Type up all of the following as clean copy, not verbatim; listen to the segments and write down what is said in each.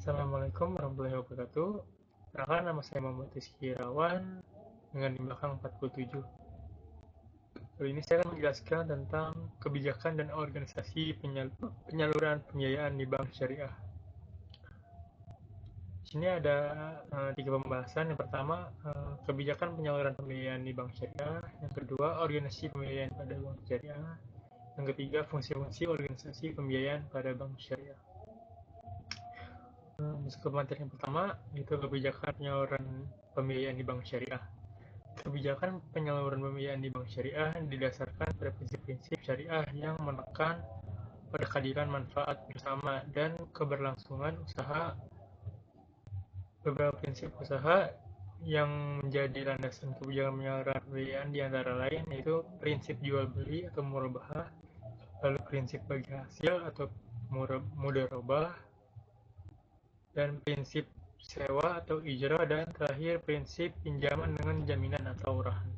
Assalamualaikum warahmatullahi wabarakatuh. Perkenalkan, nama saya Muhammad Rizky Irawan dengan di belakang 47. Kali ini saya akan menjelaskan tentang kebijakan dan organisasi penyaluran pembiayaan di bank syariah. Di sini ada 3 pembahasan. Yang pertama, kebijakan penyaluran pembiayaan di bank syariah. Yang kedua, organisasi pembiayaan pada bank syariah. Yang ketiga, fungsi-fungsi organisasi pembiayaan pada bank syariah. Masuk ke materi yang pertama, yaitu kebijakan penyaluran pembiayaan di bank syariah. Kebijakan penyaluran pembiayaan di bank syariah didasarkan pada prinsip-prinsip syariah yang menekan pada keadilan manfaat bersama dan keberlangsungan usaha. Beberapa prinsip usaha yang menjadi landasan kebijakan penyaluran pembiayaan di antara lain yaitu prinsip jual beli atau murabahah, lalu prinsip bagi hasil atau mudharabah, dan prinsip sewa atau ijrah, dan terakhir prinsip pinjaman dengan jaminan atau urahan.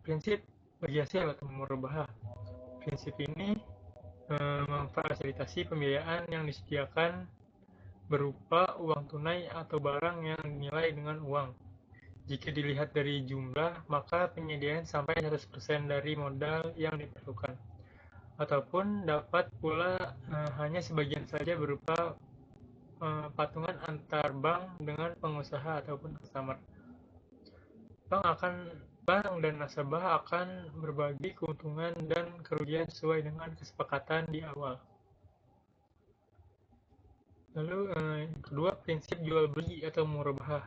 Prinsip bagi hasil atau murabahah. Prinsip ini memfasilitasi pembiayaan yang disediakan berupa uang tunai atau barang yang dinilai dengan uang. Jika dilihat dari jumlah, maka penyediaan sampai 100% dari modal yang diperlukan. Ataupun dapat pula hanya sebagian saja berupa patungan antar bank dengan pengusaha ataupun customer. Bank dan nasabah akan berbagi keuntungan dan kerugian sesuai dengan kesepakatan di awal. Lalu yang kedua, prinsip jual beli atau murabahah.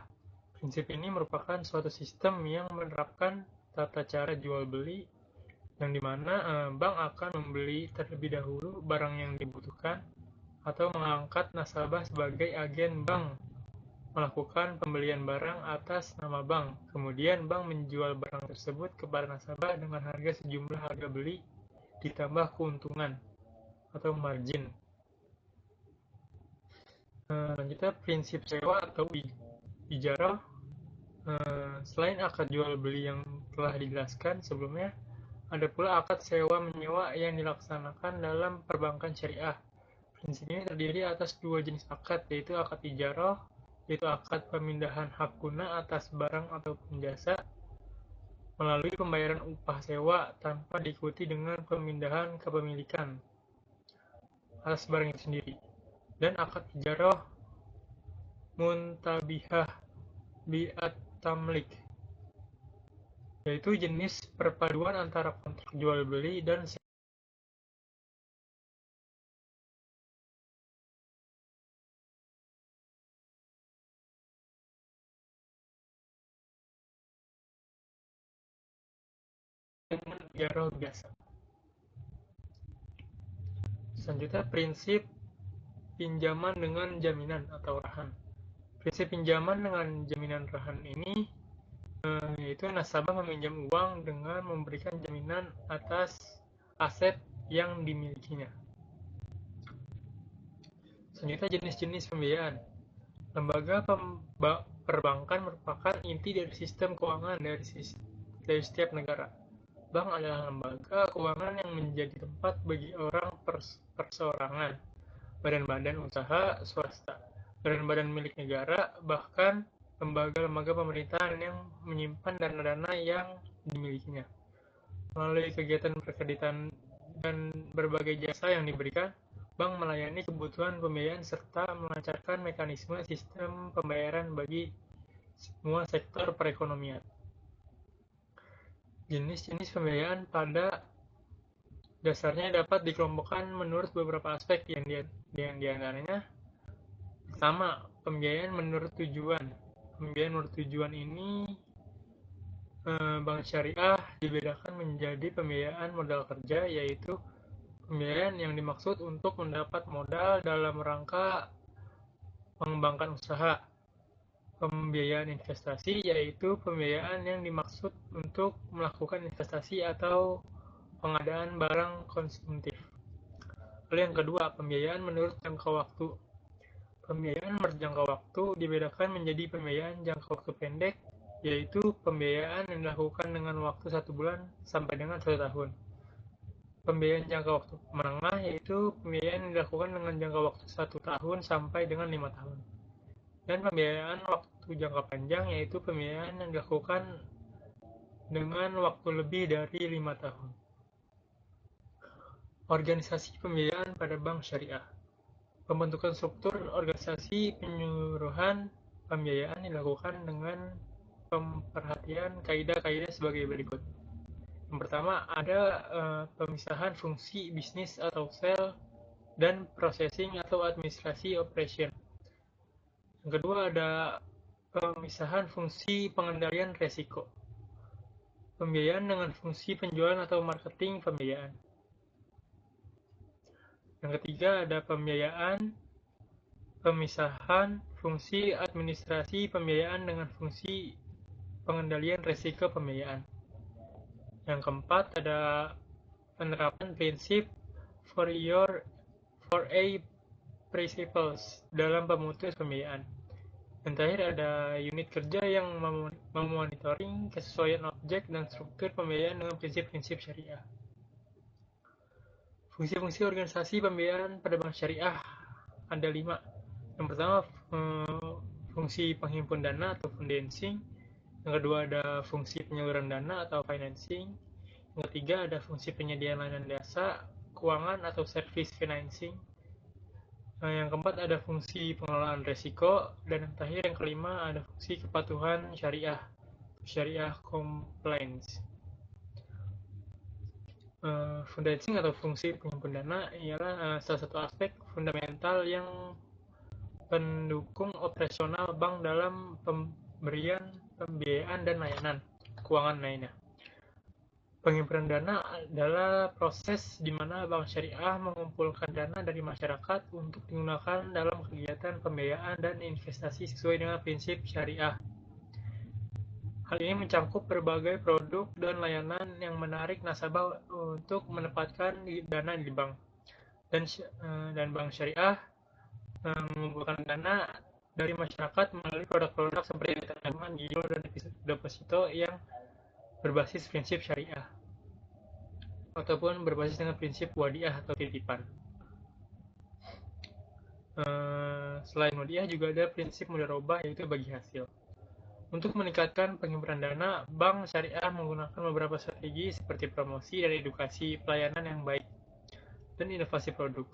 Prinsip ini merupakan suatu sistem yang menerapkan tata cara jual beli yang dimana bank akan membeli terlebih dahulu barang yang dibutuhkan atau mengangkat nasabah sebagai agen bank melakukan pembelian barang atas nama bank. Kemudian bank menjual barang tersebut kepada nasabah dengan harga sejumlah harga beli ditambah keuntungan atau margin. Lanjutnya prinsip sewa atau ijarah. Selain akad jual beli yang telah dijelaskan sebelumnya, ada pula akad sewa menyewa yang dilaksanakan dalam perbankan syariah. Prinsip ini terdiri atas 2 jenis akad, yaitu akad ijarah, yaitu akad pemindahan hak guna atas barang ataupun jasa melalui pembayaran upah sewa tanpa diikuti dengan pemindahan kepemilikan atas barang itu sendiri, dan akad ijarah muntabihah bi'at tamlik, yaitu jenis perpaduan antara kontrak jual beli dan dengan ijarah biasa. Selanjutnya, prinsip pinjaman dengan jaminan atau rahan. Prinsip pinjaman dengan jaminan rahan ini yaitu nasabah meminjam uang dengan memberikan jaminan atas aset yang dimilikinya. Selanjutnya, jenis-jenis pembiayaan. Lembaga perbankan merupakan inti dari sistem keuangan dari setiap negara. Bank adalah lembaga keuangan yang menjadi tempat bagi orang perseorangan, badan-badan usaha swasta, badan-badan milik negara, bahkan lembaga-lembaga pemerintahan yang menyimpan dana-dana yang dimilikinya. Melalui kegiatan perkreditan dan berbagai jasa yang diberikan, bank melayani kebutuhan pembiayaan serta melancarkan mekanisme sistem pembayaran bagi semua sektor perekonomian. Jenis-jenis pembiayaan pada dasarnya dapat dikelompokkan menurut beberapa aspek yang diantaranya. Pertama, pembiayaan menurut tujuan. Pembiayaan menurut tujuan ini bank syariah dibedakan menjadi pembiayaan modal kerja, yaitu pembiayaan yang dimaksud untuk mendapat modal dalam rangka mengembangkan usaha. Pembiayaan investasi yaitu pembiayaan yang dimaksud untuk melakukan investasi atau pengadaan barang konsumtif. Lalu yang kedua, pembiayaan menurut jangka waktu. Pembiayaan berjangka waktu dibedakan menjadi pembiayaan jangka waktu pendek, yaitu pembiayaan yang dilakukan dengan waktu 1 bulan sampai dengan 1 tahun. pembiayaan jangka waktu menengah, yaitu pembiayaan yang dilakukan dengan jangka waktu 1 tahun sampai dengan 5 tahun. Dan pembiayaan waktu jangka panjang, yaitu pembiayaan yang dilakukan dengan waktu lebih dari 5 tahun. Organisasi pembiayaan pada bank syariah. Pembentukan struktur organisasi penyuluhan pembiayaan dilakukan dengan pemerhatian kaidah-kaidah sebagai berikut. Yang pertama, ada pemisahan fungsi bisnis atau sale dan processing atau administrasi operation. Yang kedua, ada pemisahan fungsi pengendalian resiko. Pembiayaan dengan fungsi penjualan atau marketing pembiayaan. Yang ketiga, ada pemisahan fungsi administrasi pembiayaan dengan fungsi pengendalian risiko pembiayaan. Yang keempat, ada penerapan prinsip for a principles dalam pemutus pembiayaan. Yang terakhir, ada unit kerja yang memonitoring kesesuaian objek dan struktur pembiayaan dengan prinsip-prinsip syariah. Fungsi-fungsi organisasi pembiayaan pada bank syariah ada 5. Yang pertama, fungsi penghimpun dana atau financing. Yang kedua, ada fungsi penyaluran dana atau financing. Yang ketiga, ada fungsi penyediaan layanan jasa keuangan atau service financing. Yang keempat, ada fungsi pengelolaan risiko. Dan yang terakhir, yang kelima, ada fungsi kepatuhan syariah compliance. Financing atau fungsi penghimpun dana ialah salah satu aspek fundamental yang pendukung operasional bank dalam pemberian pembiayaan dan layanan keuangan lainnya. Penghimpunan dana adalah proses di mana bank syariah mengumpulkan dana dari masyarakat untuk digunakan dalam kegiatan pembiayaan dan investasi sesuai dengan prinsip syariah. Hal ini mencakup berbagai produk dan layanan yang menarik nasabah untuk menempatkan dana di bank. Dan bank syariah mengumpulkan dana dari masyarakat melalui produk-produk seperti tabungan, giro, dan deposito yang berbasis prinsip syariah ataupun berbasis dengan prinsip wadiah atau titipan. Selain wadiah juga ada prinsip mudharabah, yaitu bagi hasil. Untuk meningkatkan penghimpunan dana, bank syariah menggunakan beberapa strategi seperti promosi dan edukasi pelayanan yang baik dan inovasi produk.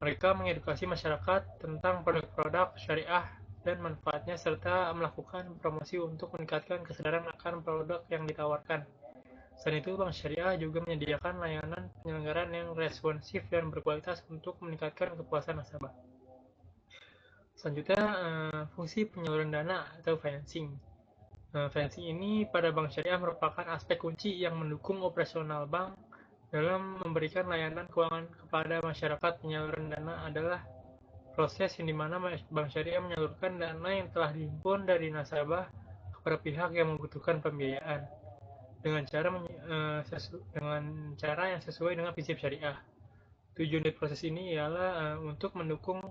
Mereka mengedukasi masyarakat tentang produk-produk syariah dan manfaatnya serta melakukan promosi untuk meningkatkan kesadaran akan produk yang ditawarkan. Selain itu, bank syariah juga menyediakan layanan penyelenggaraan yang responsif dan berkualitas untuk meningkatkan kepuasan nasabah. Selanjutnya, fungsi penyaluran dana atau financing. Financing ini pada bank syariah merupakan aspek kunci yang mendukung operasional bank dalam memberikan layanan keuangan kepada masyarakat. Penyaluran dana adalah proses yang dimana bank syariah menyalurkan dana yang telah dihimpun dari nasabah kepada pihak yang membutuhkan pembiayaan dengan cara yang sesuai dengan prinsip syariah. Tujuan dari proses ini ialah untuk mendukung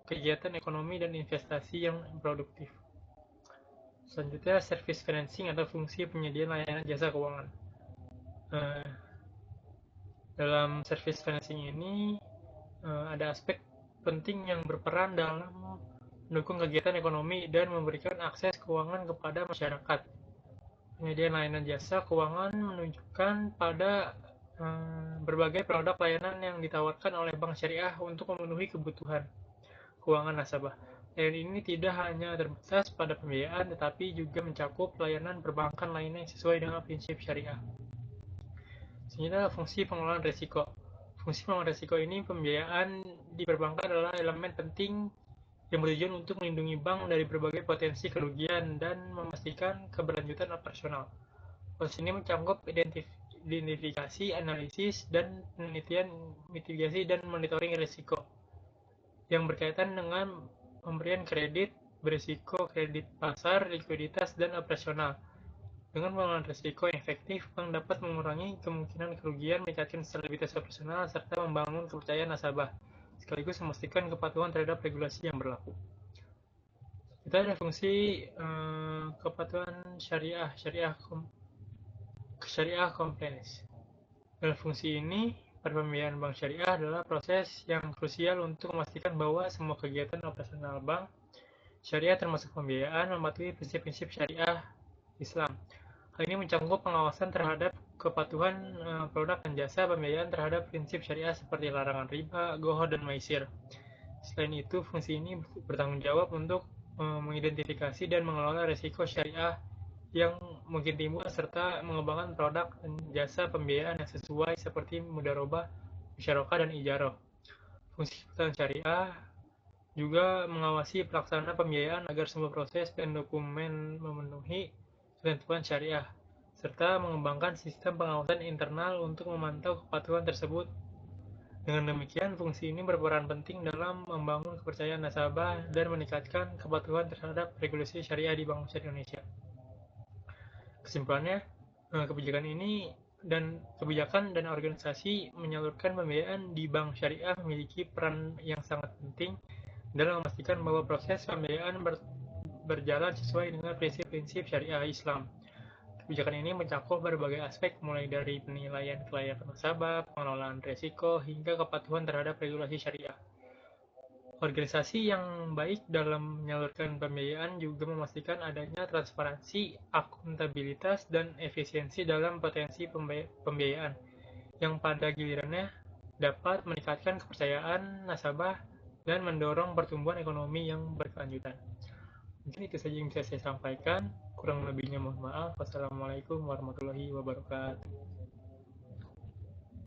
kegiatan ekonomi dan investasi yang produktif. Selanjutnya, service financing atau fungsi penyediaan layanan jasa keuangan. Dalam service financing ini ada aspek penting yang berperan dalam mendukung kegiatan ekonomi dan memberikan akses keuangan kepada masyarakat. Penyediaan layanan jasa keuangan menunjukkan pada berbagai produk layanan yang ditawarkan oleh bank syariah untuk memenuhi kebutuhan keuangan nasabah. Layanan ini tidak hanya terbatas pada pembiayaan, tetapi juga mencakup layanan perbankan lainnya yang sesuai dengan prinsip syariah. Selanjutnya, fungsi pengelolaan risiko. Fungsi pengelolaan risiko ini pembiayaan di perbankan adalah elemen penting yang bertujuan untuk melindungi bank dari berbagai potensi kerugian dan memastikan keberlanjutan operasional. Proses ini mencakup identifikasi, analisis, dan penelitian, mitigasi, dan monitoring risiko yang berkaitan dengan pemberian kredit berisiko, kredit pasar, likuiditas, dan operasional. Dengan pengelolaan risiko yang efektif, bank dapat mengurangi kemungkinan kerugian, meningkatkan stabilitas operasional, serta membangun kepercayaan nasabah, sekaligus memastikan kepatuhan terhadap regulasi yang berlaku. Kita ada fungsi kepatuhan syariah compliance. Dalam fungsi ini, pada pembiayaan bank syariah adalah proses yang krusial untuk memastikan bahwa semua kegiatan operasional bank syariah termasuk pembiayaan mematuhi prinsip-prinsip syariah Islam. Hal ini mencakup pengawasan terhadap kepatuhan produk dan jasa pembiayaan terhadap prinsip syariah seperti larangan riba, gohar, dan maisir. Selain itu, fungsi ini bertanggung jawab untuk mengidentifikasi dan mengelola risiko syariah yang mungkin timbul serta mengembangkan produk dan jasa pembiayaan yang sesuai seperti mudharabah, musyarakah, dan ijarah. Fungsi bank syariah juga mengawasi pelaksanaan pembiayaan agar semua proses dan dokumen memenuhi ketentuan syariah, serta mengembangkan sistem pengawasan internal untuk memantau kepatuhan tersebut. Dengan demikian, fungsi ini berperan penting dalam membangun kepercayaan nasabah dan meningkatkan kepatuhan terhadap regulasi syariah di Bank Syariah Indonesia. Kesimpulannya, kebijakan dan organisasi menyalurkan pembiayaan di bank syariah memiliki peran yang sangat penting dalam memastikan bahwa proses pembiayaan berjalan sesuai dengan prinsip-prinsip syariah Islam. Kebijakan ini mencakup berbagai aspek mulai dari penilaian kelayakan nasabah, pengelolaan risiko, hingga kepatuhan terhadap regulasi syariah. Organisasi yang baik dalam menyalurkan pembiayaan juga memastikan adanya transparansi, akuntabilitas, dan efisiensi dalam potensi pembiayaan, yang pada gilirannya dapat meningkatkan kepercayaan nasabah dan mendorong pertumbuhan ekonomi yang berkelanjutan. Mungkin itu saja yang bisa saya sampaikan. Kurang lebihnya mohon maaf. Wassalamualaikum warahmatullahi wabarakatuh.